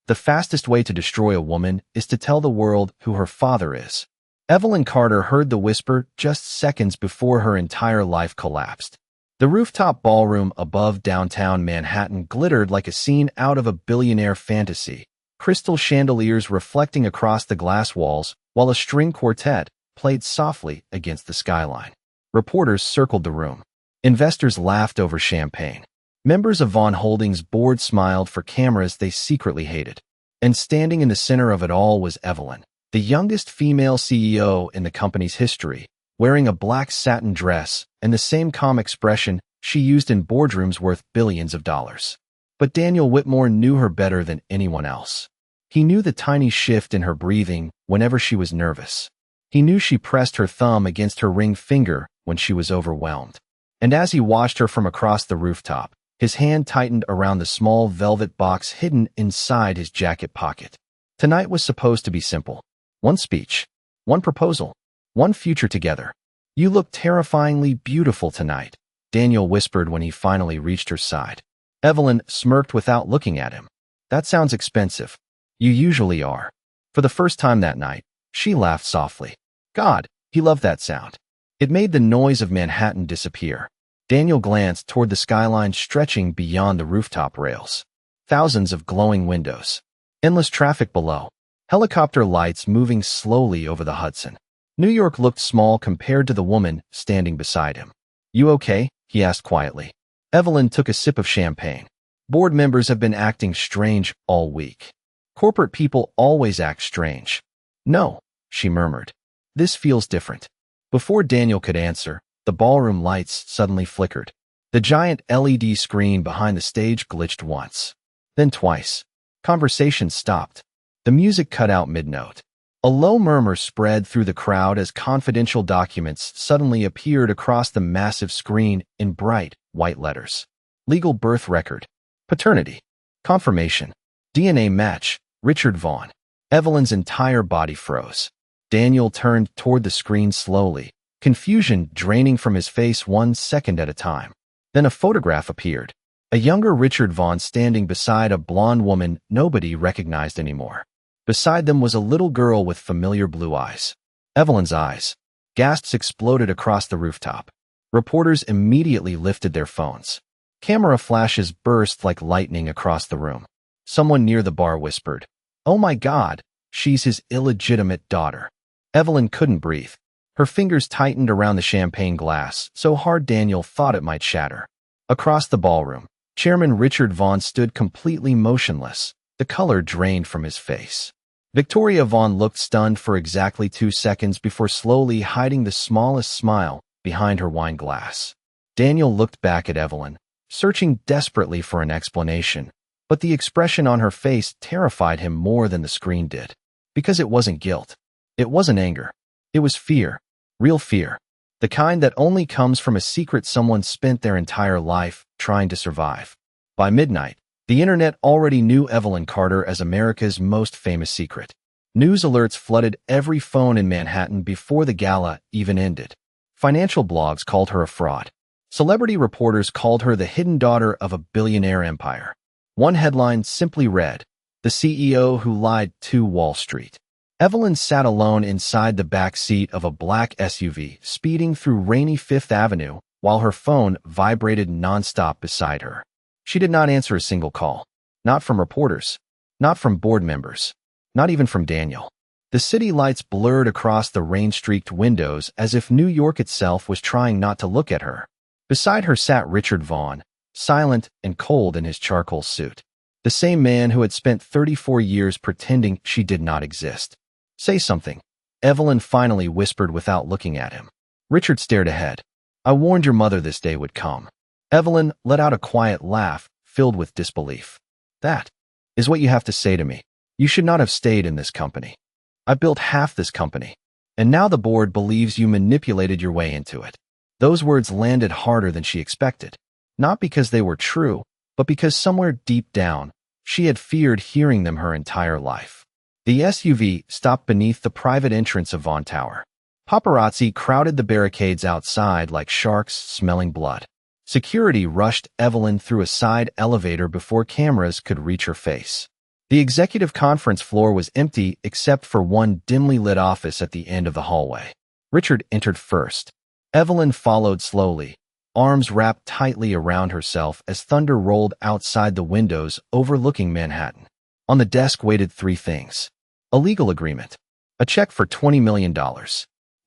The fastest way to destroy a woman is to tell the world who her father is. Evelyn Carter heard the whisper just seconds before her entire life collapsed. The rooftop ballroom above downtown Manhattan glittered like a scene out of a billionaire fantasy, crystal chandeliers reflecting across the glass walls while a string quartet played softly against the skyline. Reporters circled the room. Investors laughed over champagne. Members of Von Holding's board smiled for cameras they secretly hated. And standing in the center of it all was Evelyn, the youngest female CEO in the company's history, wearing a black satin dress and the same calm expression she used in boardrooms worth billions of dollars. But Daniel Whitmore knew her better than anyone else. He knew the tiny shift in her breathing whenever she was nervous. He knew she pressed her thumb against her ring finger when she was overwhelmed. And as he watched her from across the rooftop, his hand tightened around the small velvet box hidden inside his jacket pocket. Tonight was supposed to be simple. One speech, one proposal, one future together. "You look terrifyingly beautiful tonight," Daniel whispered when he finally reached her side. Evelyn smirked without looking at him. "That sounds expensive. You usually are." For the first time that night, she laughed softly. God, he loved that sound. It made the noise of Manhattan disappear. Daniel glanced toward the skyline stretching beyond the rooftop rails. Thousands of glowing windows. Endless traffic below. Helicopter lights moving slowly over the Hudson. New York looked small compared to the woman standing beside him. "You okay?" he asked quietly. Evelyn took a sip of champagne. "Board members have been acting strange all week. Corporate people always act strange." "No," she murmured. "This feels different." Before Daniel could answer, the ballroom lights suddenly flickered. The giant LED screen behind the stage glitched once. Then twice. Conversation stopped. The music cut out mid-note. A low murmur spread through the crowd as confidential documents suddenly appeared across the massive screen in bright, white letters. Legal birth record. Paternity. Confirmation. DNA match. Richard Vaughn. Evelyn's entire body froze. Daniel turned toward the screen slowly, confusion draining from his face 1 second at a time. Then a photograph appeared. A younger Richard Vaughn standing beside a blonde woman nobody recognized anymore. Beside them was a little girl with familiar blue eyes. Evelyn's eyes. Gasps exploded across the rooftop. Reporters immediately lifted their phones. Camera flashes burst like lightning across the room. Someone near the bar whispered, "Oh my God, she's his illegitimate daughter." Evelyn couldn't breathe. Her fingers tightened around the champagne glass so hard Daniel thought it might shatter. Across the ballroom, Chairman Richard Vaughn stood completely motionless, the color drained from his face. Victoria Vaughn looked stunned for exactly 2 seconds before slowly hiding the smallest smile behind her wine glass. Daniel looked back at Evelyn, searching desperately for an explanation, but the expression on her face terrified him more than the screen did. Because it wasn't guilt. It wasn't anger. It was fear. Real fear. The kind that only comes from a secret someone spent their entire life trying to survive. By midnight, the internet already knew Evelyn Carter as America's most famous secret. News alerts flooded every phone in Manhattan before the gala even ended. Financial blogs called her a fraud. Celebrity reporters called her the hidden daughter of a billionaire empire. One headline simply read, "The CEO who lied to Wall Street." Evelyn sat alone inside the back seat of a black SUV speeding through rainy Fifth Avenue while her phone vibrated nonstop beside her. She did not answer a single call. Not from reporters. Not from board members. Not even from Daniel. The city lights blurred across the rain-streaked windows as if New York itself was trying not to look at her. Beside her sat Richard Vaughn, silent and cold in his charcoal suit. The same man who had spent 34 years pretending she did not exist. "Say something," Evelyn finally whispered without looking at him. Richard stared ahead. "I warned your mother this day would come." Evelyn let out a quiet laugh, filled with disbelief. "That is what you have to say to me. You should not have stayed in this company. I built half this company, and now the board believes you manipulated your way into it." Those words landed harder than she expected. Not because they were true, but because somewhere deep down, she had feared hearing them her entire life. The SUV stopped beneath the private entrance of Vaughn Tower. Paparazzi crowded the barricades outside like sharks smelling blood. Security rushed Evelyn through a side elevator before cameras could reach her face. The executive conference floor was empty except for one dimly lit office at the end of the hallway. Richard entered first. Evelyn followed slowly, arms wrapped tightly around herself as thunder rolled outside the windows overlooking Manhattan. On the desk waited three things: a legal agreement, a check for $20 million,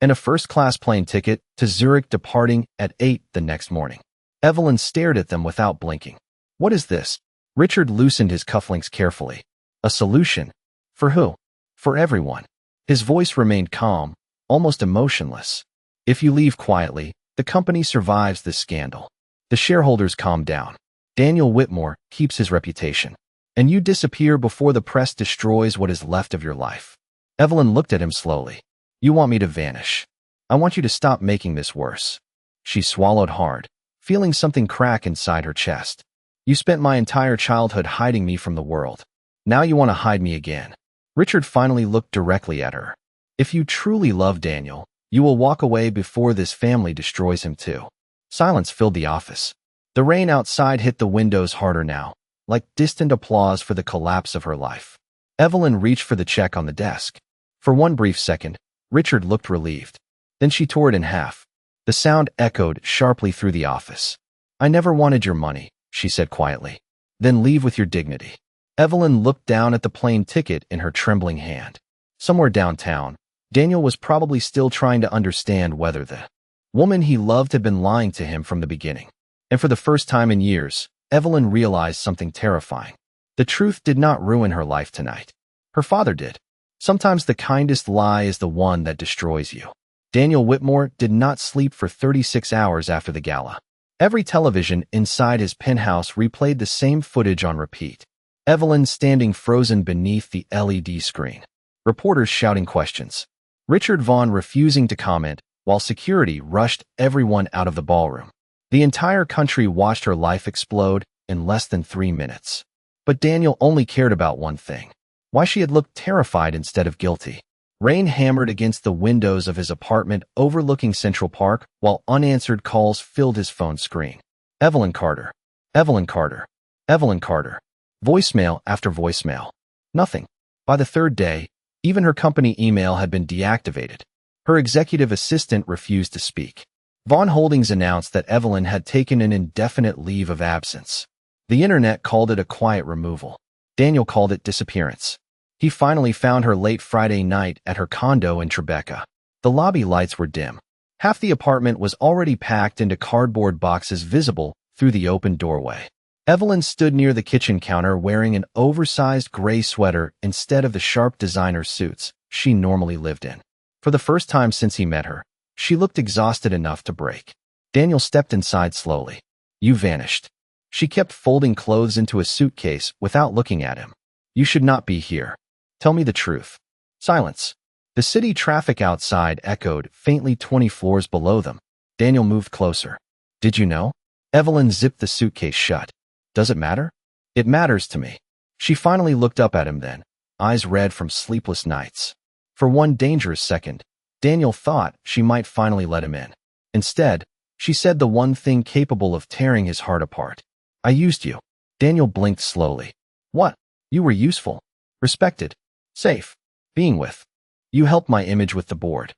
and a first-class plane ticket to Zurich departing at 8 the next morning. Evelyn stared at them without blinking. What is this? Richard loosened his cufflinks carefully. A solution. For who? For everyone. His voice remained calm, almost emotionless. If you leave quietly, the company survives this scandal. The shareholders calm down. Daniel Whitmore keeps his reputation. And you disappear before the press destroys what is left of your life. Evelyn looked at him slowly. You want me to vanish. I want you to stop making this worse. She swallowed hard, feeling something crack inside her chest. You spent my entire childhood hiding me from the world. Now you want to hide me again. Richard finally looked directly at her. If you truly love Daniel, you will walk away before this family destroys him too. Silence filled the office. The rain outside hit the windows harder now, like distant applause for the collapse of her life. Evelyn reached for the check on the desk. For one brief second, Richard looked relieved. Then she tore it in half. The sound echoed sharply through the office. I never wanted your money, she said quietly. Then leave with your dignity. Evelyn looked down at the plane ticket in her trembling hand. Somewhere downtown, Daniel was probably still trying to understand whether the woman he loved had been lying to him from the beginning. And for the first time in years, Evelyn realized something terrifying. The truth did not ruin her life tonight. Her father did. Sometimes the kindest lie is the one that destroys you. Daniel Whitmore did not sleep for 36 hours after the gala. Every television inside his penthouse replayed the same footage on repeat. Evelyn standing frozen beneath the LED screen. Reporters shouting questions. Richard Vaughn refusing to comment, while security rushed everyone out of the ballroom. The entire country watched her life explode in less than 3 minutes. But Daniel only cared about one thing: why she had looked terrified instead of guilty. Rain hammered against the windows of his apartment overlooking Central Park, while unanswered calls filled his phone screen. Evelyn Carter. Evelyn Carter. Evelyn Carter. Voicemail after voicemail. Nothing. By the third day, even her company email had been deactivated. Her executive assistant refused to speak. Vaughn Holdings announced that Evelyn had taken an indefinite leave of absence. The internet called it a quiet removal. Daniel called it disappearance. He finally found her late Friday night at her condo in Tribeca. The lobby lights were dim. Half the apartment was already packed into cardboard boxes visible through the open doorway. Evelyn stood near the kitchen counter wearing an oversized gray sweater instead of the sharp designer suits she normally lived in. For the first time since he met her, she looked exhausted enough to break. Daniel stepped inside slowly. You vanished. She kept folding clothes into a suitcase without looking at him. You should not be here. Tell me the truth. Silence. The city traffic outside echoed faintly 20 floors below them. Daniel moved closer. Did you know? Evelyn zipped the suitcase shut. Does it matter? It matters to me. She finally looked up at him then, eyes red from sleepless nights. For one dangerous second, Daniel thought she might finally let him in. Instead, she said the one thing capable of tearing his heart apart. I used you. Daniel blinked slowly. What? You were useful, respected, safe, being with. You helped my image with the board.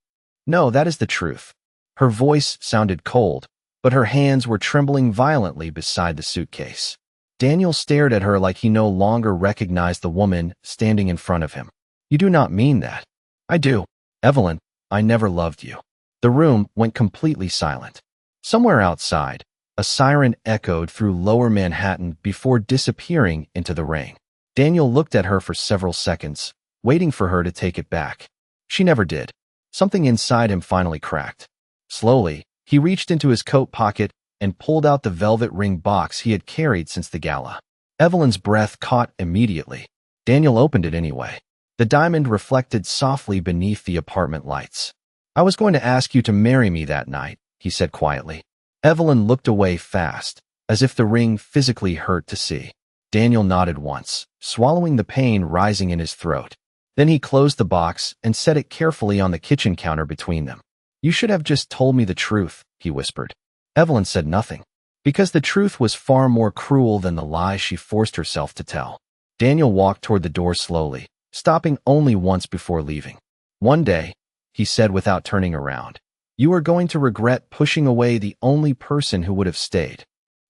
No, that is the truth. Her voice sounded cold, but her hands were trembling violently beside the suitcase. Daniel stared at her like he no longer recognized the woman standing in front of him. You do not mean that. I do. Evelyn, I never loved you. The room went completely silent. Somewhere outside, a siren echoed through lower Manhattan before disappearing into the rain. Daniel looked at her for several seconds, waiting for her to take it back. She never did. Something inside him finally cracked. Slowly, he reached into his coat pocket and pulled out the velvet ring box he had carried since the gala. Evelyn's breath caught immediately. Daniel opened it anyway. The diamond reflected softly beneath the apartment lights. I was going to ask you to marry me that night, he said quietly. Evelyn looked away fast, as if the ring physically hurt to see. Daniel nodded once, swallowing the pain rising in his throat. Then he closed the box and set it carefully on the kitchen counter between them. You should have just told me the truth, he whispered. Evelyn said nothing, because the truth was far more cruel than the lie she forced herself to tell. Daniel walked toward the door slowly, stopping only once before leaving. "One day," he said without turning around, "you are going to regret pushing away the only person who would have stayed."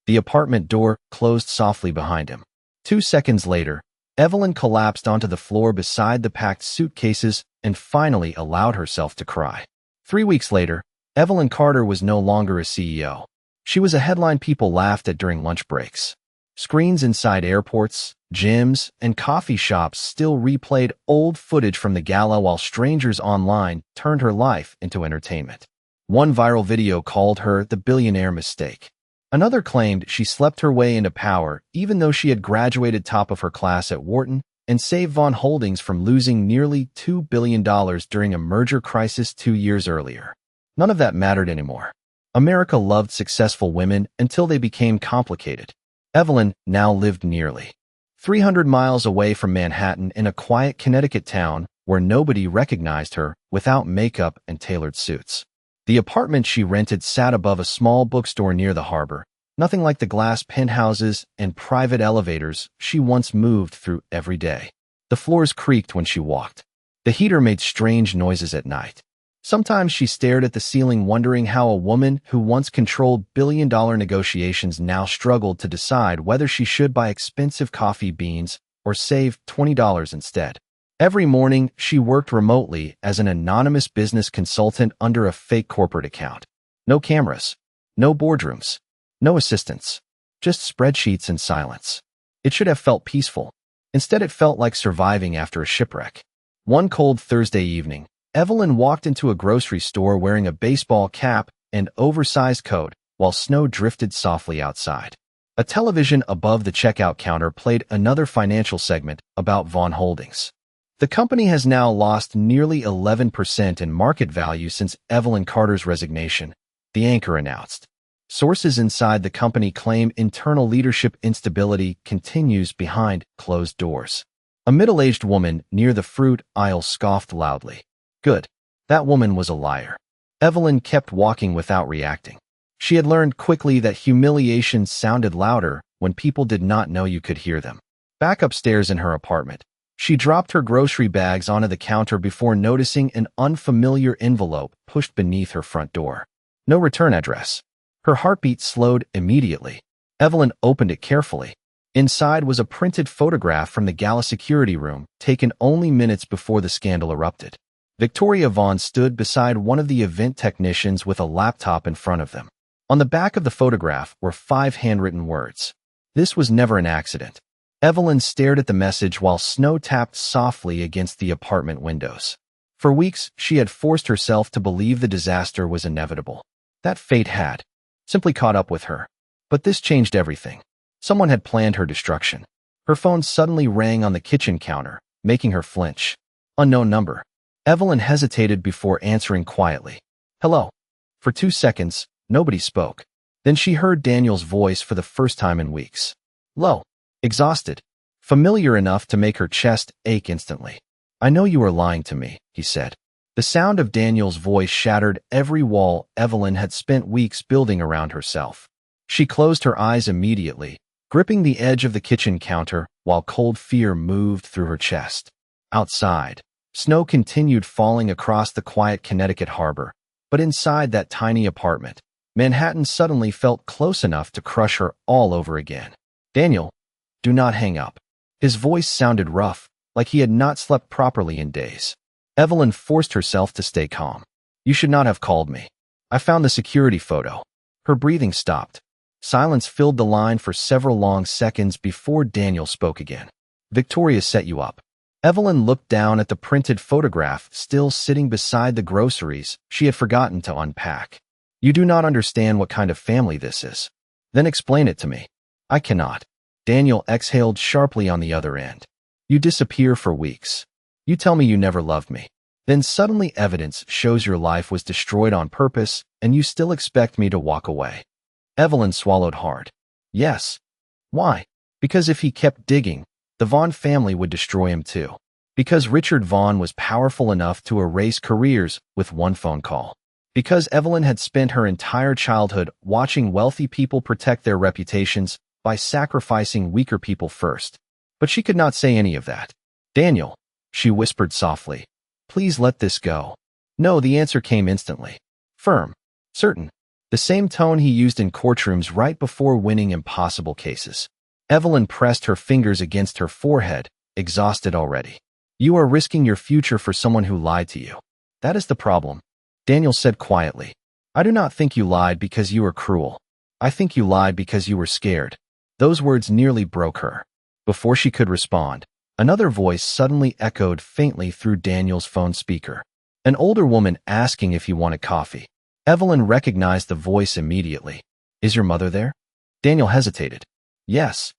The apartment door closed softly behind him. 2 seconds later, Evelyn collapsed onto the floor beside the packed suitcases and finally allowed herself to cry. 3 weeks later, Evelyn Carter was no longer a CEO. She was a headline people laughed at during lunch breaks. Screens inside airports, gyms, and coffee shops still replayed old footage from the gala while strangers online turned her life into entertainment. One viral video called her the billionaire mistake. Another claimed she slept her way into power even though she had graduated top of her class at Wharton and saved Von Holdings from losing nearly $2 billion during a merger crisis 2 years earlier. None of that mattered anymore. America loved successful women until they became complicated. Evelyn now lived nearly 300 miles away from Manhattan in a quiet Connecticut town where nobody recognized her without makeup and tailored suits. The apartment she rented sat above a small bookstore near the harbor, nothing like the glass penthouses and private elevators she once moved through every day. The floors creaked when she walked. The heater made strange noises at night. Sometimes she stared at the ceiling wondering how a woman who once controlled billion-dollar negotiations now struggled to decide whether she should buy expensive coffee beans or save $20 instead. Every morning, she worked remotely as an anonymous business consultant under a fake corporate account. No cameras, no boardrooms, no assistants, just spreadsheets and silence. It should have felt peaceful. Instead, it felt like surviving after a shipwreck. One cold Thursday evening, Evelyn walked into a grocery store wearing a baseball cap and oversized coat while snow drifted softly outside. A television above the checkout counter played another financial segment about Von Holdings. The company has now lost nearly 11% in market value since Evelyn Carter's resignation, the anchor announced. Sources inside the company claim internal leadership instability continues behind closed doors. A middle-aged woman near the fruit aisle scoffed loudly. Good. That woman was a liar. Evelyn kept walking without reacting. She had learned quickly that humiliation sounded louder when people did not know you could hear them. Back upstairs in her apartment, she dropped her grocery bags onto the counter before noticing an unfamiliar envelope pushed beneath her front door. No return address. Her heartbeat slowed immediately. Evelyn opened it carefully. Inside was a printed photograph from the gala security room, taken only minutes before the scandal erupted. Victoria Vaughn stood beside one of the event technicians with a laptop in front of them. On the back of the photograph were 5 handwritten words. This was never an accident. Evelyn stared at the message while snow tapped softly against the apartment windows. For weeks, she had forced herself to believe the disaster was inevitable. That fate had simply caught up with her. But this changed everything. Someone had planned her destruction. Her phone suddenly rang on the kitchen counter, making her flinch. Unknown number. Evelyn hesitated before answering quietly. Hello. For 2 seconds, nobody spoke. Then she heard Daniel's voice for the first time in weeks. Low. Exhausted. Familiar enough to make her chest ache instantly. I know you are lying to me, he said. The sound of Daniel's voice shattered every wall Evelyn had spent weeks building around herself. She closed her eyes immediately, gripping the edge of the kitchen counter while cold fear moved through her chest. Outside, snow continued falling across the quiet Connecticut harbor, but inside that tiny apartment, Manhattan suddenly felt close enough to crush her all over again. Daniel, do not hang up. His voice sounded rough, like he had not slept properly in days. Evelyn forced herself to stay calm. You should not have called me. I found the security photo. Her breathing stopped. Silence filled the line for several long seconds before Daniel spoke again. Victoria set you up. Evelyn looked down at the printed photograph still sitting beside the groceries she had forgotten to unpack. You do not understand what kind of family this is. Then explain it to me. I cannot. Daniel exhaled sharply on the other end. You disappear for weeks. You tell me you never loved me. Then suddenly evidence shows your life was destroyed on purpose, and you still expect me to walk away. Evelyn swallowed hard. Yes. Why? Because if he kept digging, the Vaughn family would destroy him too. Because Richard Vaughn was powerful enough to erase careers with one phone call. Because Evelyn had spent her entire childhood watching wealthy people protect their reputations by sacrificing weaker people first. But she could not say any of that. Daniel, she whispered softly, please let this go. No, the answer came instantly. Firm. Certain. The same tone he used in courtrooms right before winning impossible cases. Evelyn pressed her fingers against her forehead, exhausted already. You are risking your future for someone who lied to you. That is the problem. Daniel said quietly. I do not think you lied because you were cruel. I think you lied because you were scared. Those words nearly broke her. Before she could respond, another voice suddenly echoed faintly through Daniel's phone speaker. An older woman asking if he wanted coffee. Evelyn recognized the voice immediately. Is your mother there? Daniel hesitated. Yes.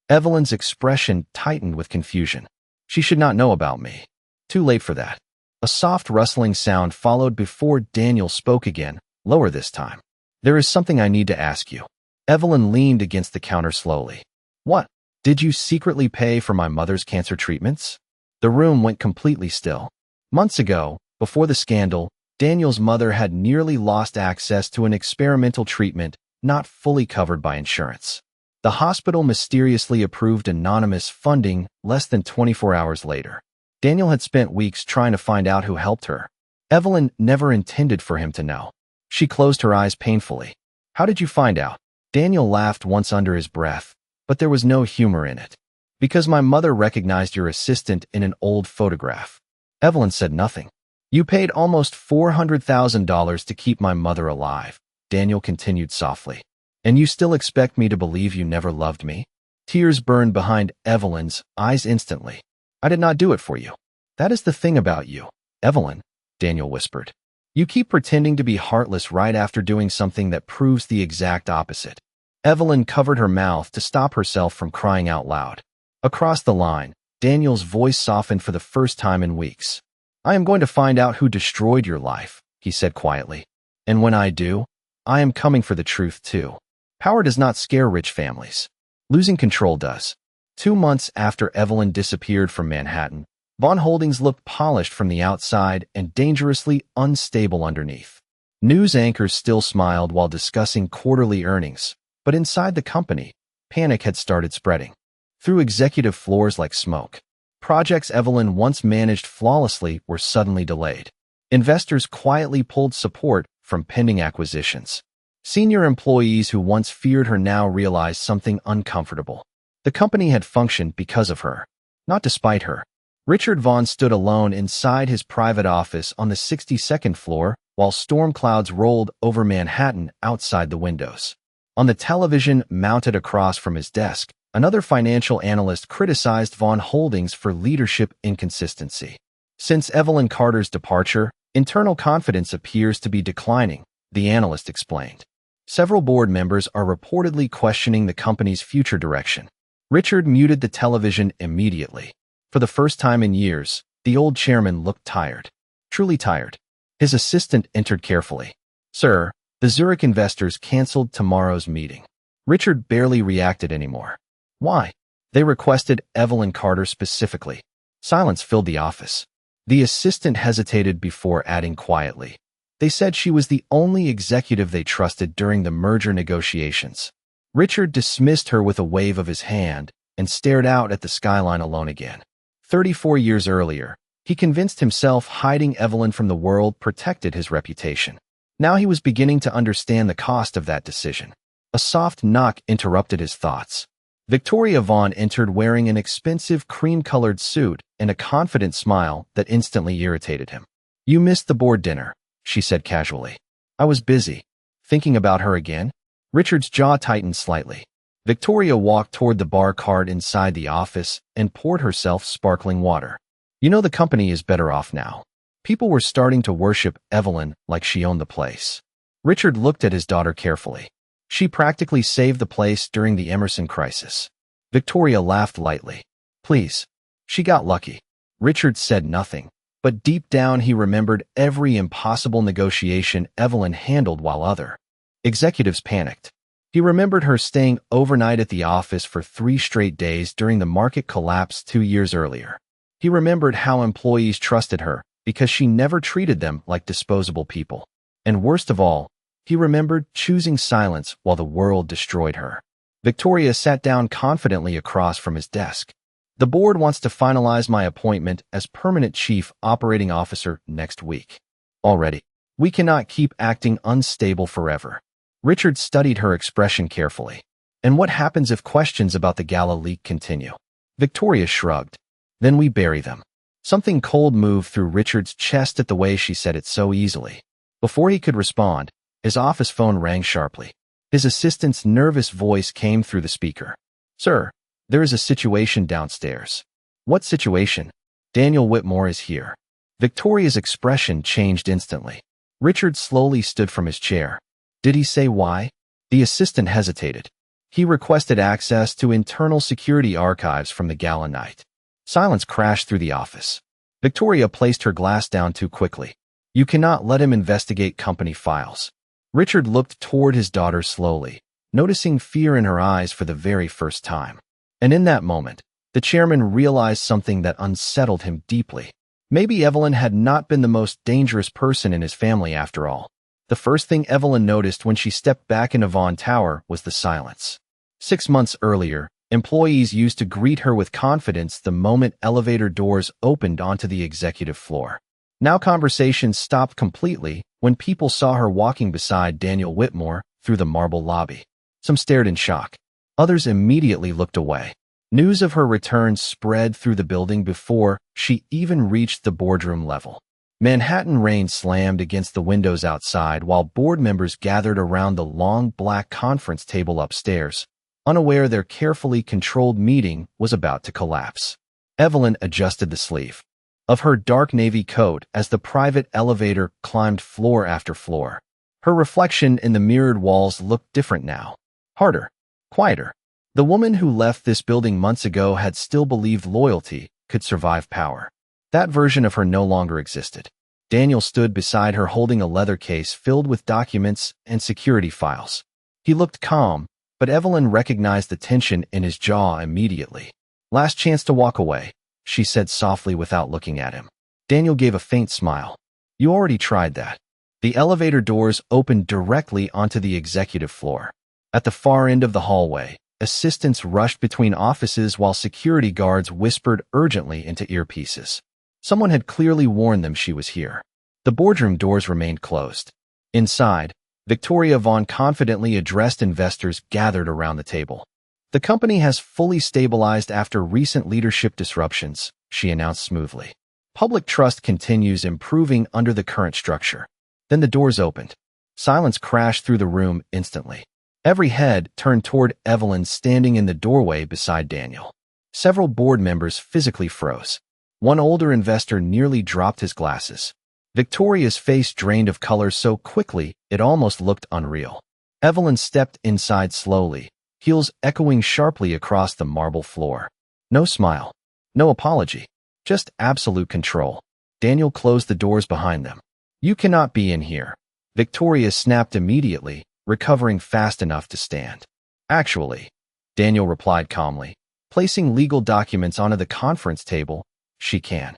Evelyn's expression tightened with confusion. She should not know about me. Too late for that. A soft rustling sound followed before Daniel spoke again, lower this time. There is something I need to ask you. Evelyn leaned against the counter slowly. What? Did you secretly pay for my mother's cancer treatments? The room went completely still. Months ago, before the scandal, Daniel's mother had nearly lost access to an experimental treatment not fully covered by insurance. The hospital mysteriously approved anonymous funding less than 24 hours later. Daniel had spent weeks trying to find out who helped her. Evelyn never intended for him to know. She closed her eyes painfully. How did you find out? Daniel laughed once under his breath, but there was no humor in it. Because my mother recognized your assistant in an old photograph. Evelyn said nothing. You paid almost $400,000 to keep my mother alive, Daniel continued softly. And you still expect me to believe you never loved me? Tears burned behind Evelyn's eyes instantly. I did not do it for you. That is the thing about you, Evelyn, Daniel whispered. You keep pretending to be heartless right after doing something that proves the exact opposite. Evelyn covered her mouth to stop herself from crying out loud. Across the line, Daniel's voice softened for the first time in weeks. I am going to find out who destroyed your life, he said quietly. And when I do, I am coming for the truth too. Power does not scare rich families. Losing control does. 2 months after Evelyn disappeared from Manhattan, Vaughn Holdings looked polished from the outside and dangerously unstable underneath. News anchors still smiled while discussing quarterly earnings, but inside the company, panic had started spreading. Through executive floors like smoke. Projects Evelyn once managed flawlessly were suddenly delayed. Investors quietly pulled support from pending acquisitions. Senior employees who once feared her now realized something uncomfortable. The company had functioned because of her, not despite her. Richard Vaughn stood alone inside his private office on the 62nd floor while storm clouds rolled over Manhattan outside the windows. On the television mounted across from his desk, another financial analyst criticized Vaughn Holdings for leadership inconsistency. Since Evelyn Carter's departure, internal confidence appears to be declining, the analyst explained. Several board members are reportedly questioning the company's future direction. Richard muted the television immediately. For the first time in years, the old chairman looked tired. Truly tired. His assistant entered carefully. Sir, the Zurich investors canceled tomorrow's meeting. Richard barely reacted anymore. Why? They requested Evelyn Carter specifically. Silence filled the office. The assistant hesitated before adding quietly. They said she was the only executive they trusted during the merger negotiations. Richard dismissed her with a wave of his hand and stared out at the skyline alone again. 34 years earlier, he convinced himself hiding Evelyn from the world protected his reputation. Now he was beginning to understand the cost of that decision. A soft knock interrupted his thoughts. Victoria Vaughn entered wearing an expensive cream-colored suit and a confident smile that instantly irritated him. You missed the board dinner, she said casually. I was busy. Thinking about her again? Richard's jaw tightened slightly. Victoria walked toward the bar cart inside the office and poured herself sparkling water. You know the company is better off now. People were starting to worship Evelyn like she owned the place. Richard looked at his daughter carefully. She practically saved the place during the Emerson crisis. Victoria laughed lightly. Please. She got lucky. Richard said nothing, but deep down he remembered every impossible negotiation Evelyn handled while other executives panicked. He remembered her staying overnight at the office for 3 straight days during the market collapse 2 years earlier. He remembered how employees trusted her because she never treated them like disposable people. And worst of all, he remembered choosing silence while the world destroyed her. Victoria sat down confidently across from his desk. The board wants to finalize my appointment as permanent chief operating officer next week. Already. We cannot keep acting unstable forever. Richard studied her expression carefully. And what happens if questions about the gala leak continue? Victoria shrugged. Then we bury them. Something cold moved through Richard's chest at the way she said it so easily. Before he could respond, his office phone rang sharply. His assistant's nervous voice came through the speaker. Sir, there is a situation downstairs. What situation? Daniel Whitmore is here. Victoria's expression changed instantly. Richard slowly stood from his chair. Did he say why? The assistant hesitated. He requested access to internal security archives from the gala night. Silence crashed through the office. Victoria placed her glass down too quickly. You cannot let him investigate company files. Richard looked toward his daughter slowly, noticing fear in her eyes for the very first time. And in that moment, the chairman realized something that unsettled him deeply. Maybe Evelyn had not been the most dangerous person in his family after all. The first thing Evelyn noticed when she stepped back into Vaughn Tower was the silence. 6 months earlier, employees used to greet her with confidence the moment elevator doors opened onto the executive floor. Now conversations stopped completely when people saw her walking beside Daniel Whitmore through the marble lobby. Some stared in shock. Others immediately looked away. News of her return spread through the building before she even reached the boardroom level. Manhattan rain slammed against the windows outside while board members gathered around the long black conference table upstairs, unaware their carefully controlled meeting was about to collapse. Evelyn adjusted the sleeve of her dark navy coat as the private elevator climbed floor after floor. Her reflection in the mirrored walls looked different now. Harder. Quieter. The woman who left this building months ago had still believed loyalty could survive power. That version of her no longer existed. Daniel stood beside her holding a leather case filled with documents and security files. He looked calm, but Evelyn recognized the tension in his jaw immediately. Last chance to walk away, she said softly without looking at him. Daniel gave a faint smile. You already tried that. The elevator doors opened directly onto the executive floor. At the far end of the hallway, assistants rushed between offices while security guards whispered urgently into earpieces. Someone had clearly warned them she was here. The boardroom doors remained closed. Inside, Victoria Vaughn confidently addressed investors gathered around the table. The company has fully stabilized after recent leadership disruptions, she announced smoothly. Public trust continues improving under the current structure. Then the doors opened. Silence crashed through the room instantly. Every head turned toward Evelyn standing in the doorway beside Daniel. Several board members physically froze. One older investor nearly dropped his glasses. Victoria's face drained of color so quickly it almost looked unreal. Evelyn stepped inside slowly, heels echoing sharply across the marble floor. No smile. No apology. Just absolute control. Daniel closed the doors behind them. You cannot be in here. Victoria snapped immediately, recovering fast enough to stand. Actually, Daniel replied calmly, placing legal documents onto the conference table, she can.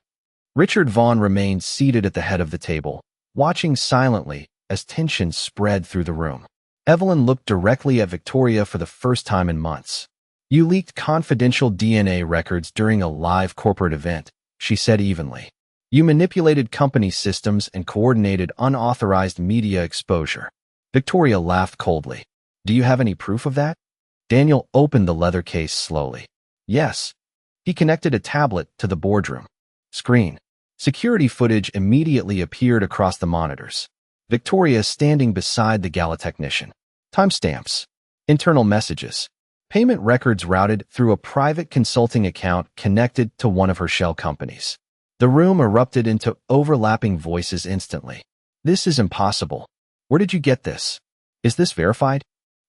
Richard Vaughn remained seated at the head of the table, watching silently as tension spread through the room. Evelyn looked directly at Victoria for the first time in months. You leaked confidential DNA records during a live corporate event, she said evenly. You manipulated company systems and coordinated unauthorized media exposure. Victoria laughed coldly. Do you have any proof of that? Daniel opened the leather case slowly. Yes. He connected a tablet to the boardroom screen. Security footage immediately appeared across the monitors. Victoria standing beside the gala technician. Timestamps. Internal messages. Payment records routed through a private consulting account connected to one of her shell companies. The room erupted into overlapping voices instantly. This is impossible. Where did you get this? Is this verified?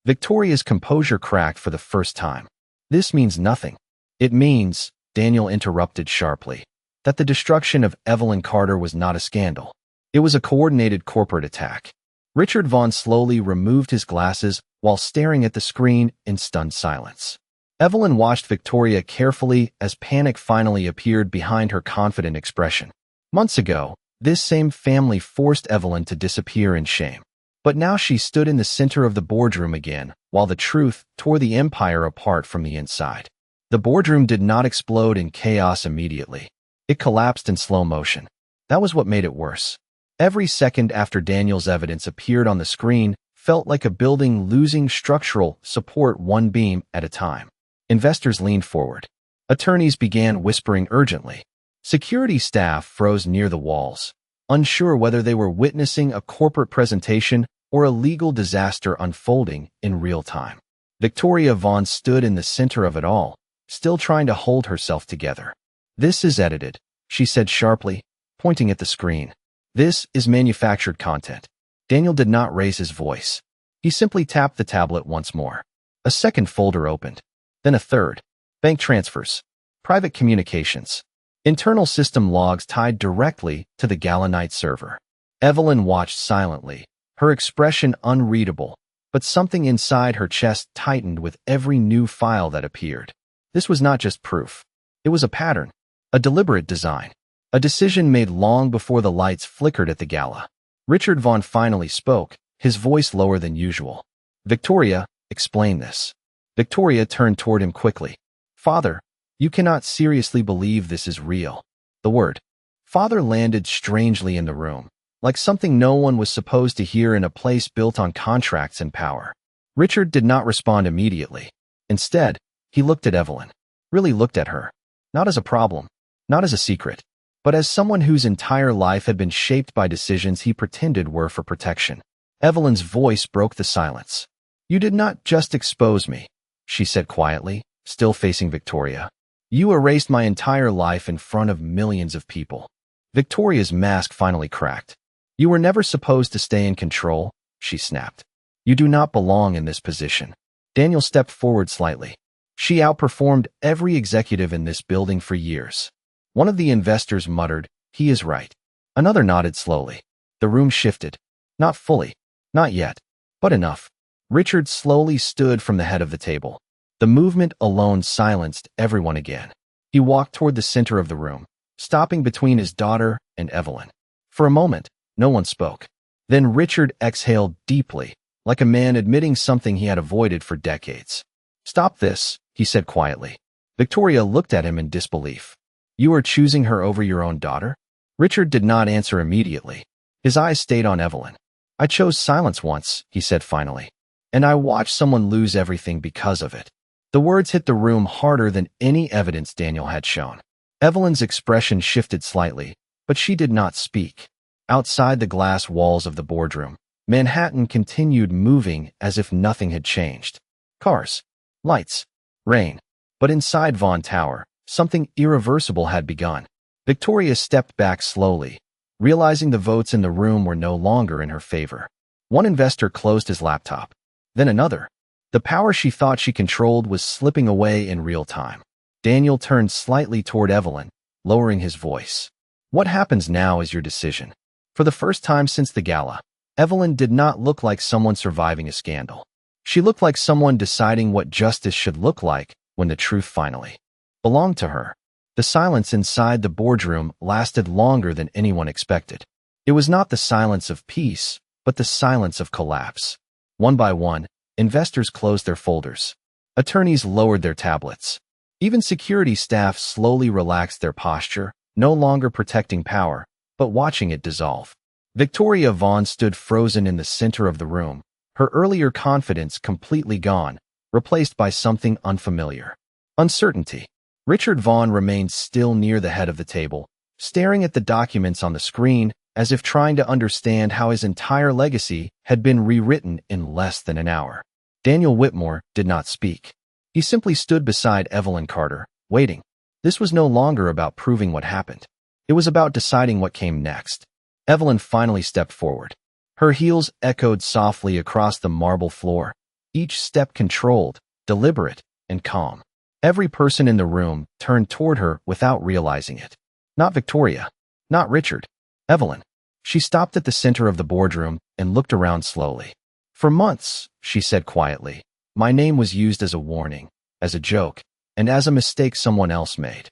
Victoria's composure cracked for the first time. This means nothing. It means, Daniel interrupted sharply, that the destruction of Evelyn Carter was not a scandal. It was a coordinated corporate attack. Richard Vaughn slowly removed his glasses while staring at the screen in stunned silence. Evelyn watched Victoria carefully as panic finally appeared behind her confident expression. Months ago, this same family forced Evelyn to disappear in shame. But now she stood in the center of the boardroom again, while the truth tore the empire apart from the inside. The boardroom did not explode in chaos immediately. It collapsed in slow motion. That was what made it worse. Every second after Daniel's evidence appeared on the screen felt like a building losing structural support one beam at a time. Investors leaned forward. Attorneys began whispering urgently. Security staff froze near the walls, unsure whether they were witnessing a corporate presentation or a legal disaster unfolding in real time. Victoria Vaughn stood in the center of it all, still trying to hold herself together. "This is edited," she said sharply, pointing at the screen. "This is manufactured content." Daniel did not raise his voice. He simply tapped the tablet once more. A second folder opened. Then a third. Bank transfers. Private communications. Internal system logs tied directly to the Galanite server. Evelyn watched silently, her expression unreadable, but something inside her chest tightened with every new file that appeared. This was not just proof. It was a pattern, a deliberate design, a decision made long before the lights flickered at the gala. Richard Vaughn finally spoke, his voice lower than usual. "Victoria, explain this." Victoria turned toward him quickly. "Father, you cannot seriously believe this is real." The word "father" landed strangely in the room, like something no one was supposed to hear in a place built on contracts and power. Richard did not respond immediately. Instead, he looked at Evelyn. Really looked at her. Not as a problem, not as a secret, but as someone whose entire life had been shaped by decisions he pretended were for protection. Evelyn's voice broke the silence. "You did not just expose me," she said quietly, still facing Victoria. "You erased my entire life in front of millions of people." Victoria's mask finally cracked. "You were never supposed to stay in control," she snapped. "You do not belong in this position." Daniel stepped forward slightly. "She outperformed every executive in this building for years." One of the investors muttered, "He is right." Another nodded slowly. The room shifted. Not fully. Not yet. But enough. Richard slowly stood from the head of the table. The movement alone silenced everyone again. He walked toward the center of the room, stopping between his daughter and Evelyn. For a moment, no one spoke. Then Richard exhaled deeply, like a man admitting something he had avoided for decades. "Stop this," he said quietly. Victoria looked at him in disbelief. "You are choosing her over your own daughter?" Richard did not answer immediately. His eyes stayed on Evelyn. "I chose silence once," he said finally, "and I watched someone lose everything because of it." The words hit the room harder than any evidence Daniel had shown. Evelyn's expression shifted slightly, but she did not speak. Outside the glass walls of the boardroom, Manhattan continued moving as if nothing had changed. Cars, lights, rain. But inside Vaughn Tower, something irreversible had begun. Victoria stepped back slowly, realizing the votes in the room were no longer in her favor. One investor closed his laptop. Then another. The power she thought she controlled was slipping away in real time. Daniel turned slightly toward Evelyn, lowering his voice. "What happens now is your decision." For the first time since the gala, Evelyn did not look like someone surviving a scandal. She looked like someone deciding what justice should look like when the truth finally belonged to her. The silence inside the boardroom lasted longer than anyone expected. It was not the silence of peace, but the silence of collapse. One by one, investors closed their folders. Attorneys lowered their tablets. Even security staff slowly relaxed their posture, no longer protecting power, but watching it dissolve. Victoria Vaughn stood frozen in the center of the room, her earlier confidence completely gone, replaced by something unfamiliar. Uncertainty. Richard Vaughn remained still near the head of the table, staring at the documents on the screen as if trying to understand how his entire legacy had been rewritten in less than an hour. Daniel Whitmore did not speak. He simply stood beside Evelyn Carter, waiting. This was no longer about proving what happened. It was about deciding what came next. Evelyn finally stepped forward. Her heels echoed softly across the marble floor, each step controlled, deliberate, and calm. Every person in the room turned toward her without realizing it. Not Victoria. Not Richard. Evelyn. She stopped at the center of the boardroom and looked around slowly. "For months," she said quietly, "my name was used as a warning, as a joke, and as a mistake someone else made."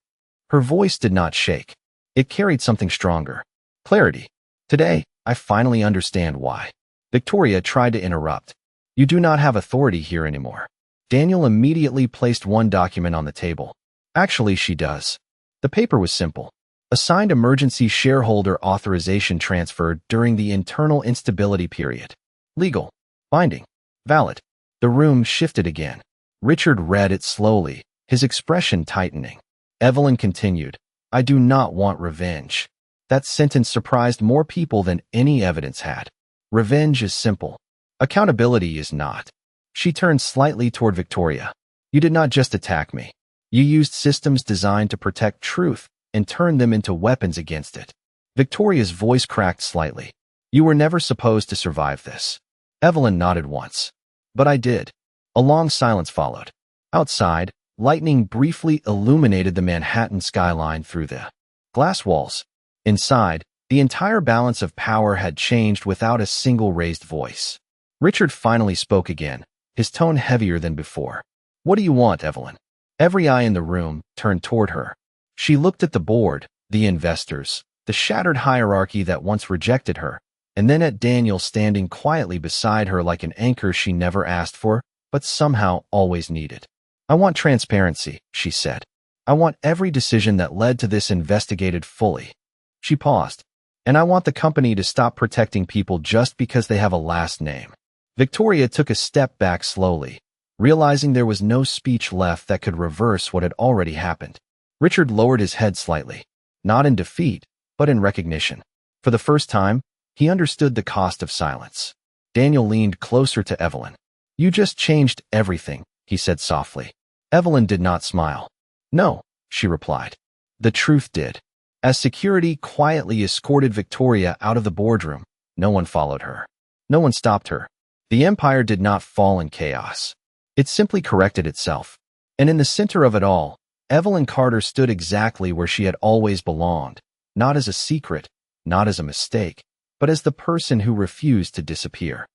Her voice did not shake. It carried something stronger. Clarity. "Today, I finally understand why." Victoria tried to interrupt. "You do not have authority here anymore." Daniel immediately placed one document on the table. Actually, she does. The paper was simple. A signed emergency shareholder authorization transfer during the internal instability period. Legal. Binding. Valid. The room shifted again. Richard read it slowly, his expression tightening. Evelyn continued, I do not want revenge. That sentence surprised more people than any evidence had. Revenge is simple. Accountability is not. She turned slightly toward Victoria. You did not just attack me. You used systems designed to protect truth and turned them into weapons against it. Victoria's voice cracked slightly. You were never supposed to survive this. Evelyn nodded once. But I did. A long silence followed. Outside, lightning briefly illuminated the Manhattan skyline through the glass walls. Inside, the entire balance of power had changed without a single raised voice. Richard finally spoke again, his tone heavier than before. What do you want, Evelyn? Every eye in the room turned toward her. She looked at the board, the investors, the shattered hierarchy that once rejected her, and then at Daniel standing quietly beside her like an anchor she never asked for, but somehow always needed. I want transparency, she said. I want every decision that led to this investigated fully. She paused. And I want the company to stop protecting people just because they have a last name. Victoria took a step back slowly, realizing there was no speech left that could reverse what had already happened. Richard lowered his head slightly, not in defeat, but in recognition. For the first time, he understood the cost of silence. Daniel leaned closer to Evelyn. You just changed everything, he said softly. Evelyn did not smile. No, she replied. The truth did. As security quietly escorted Victoria out of the boardroom, no one followed her. No one stopped her. The empire did not fall in chaos. It simply corrected itself. And in the center of it all, Evelyn Carter stood exactly where she had always belonged, not as a secret, not as a mistake, but as the person who refused to disappear.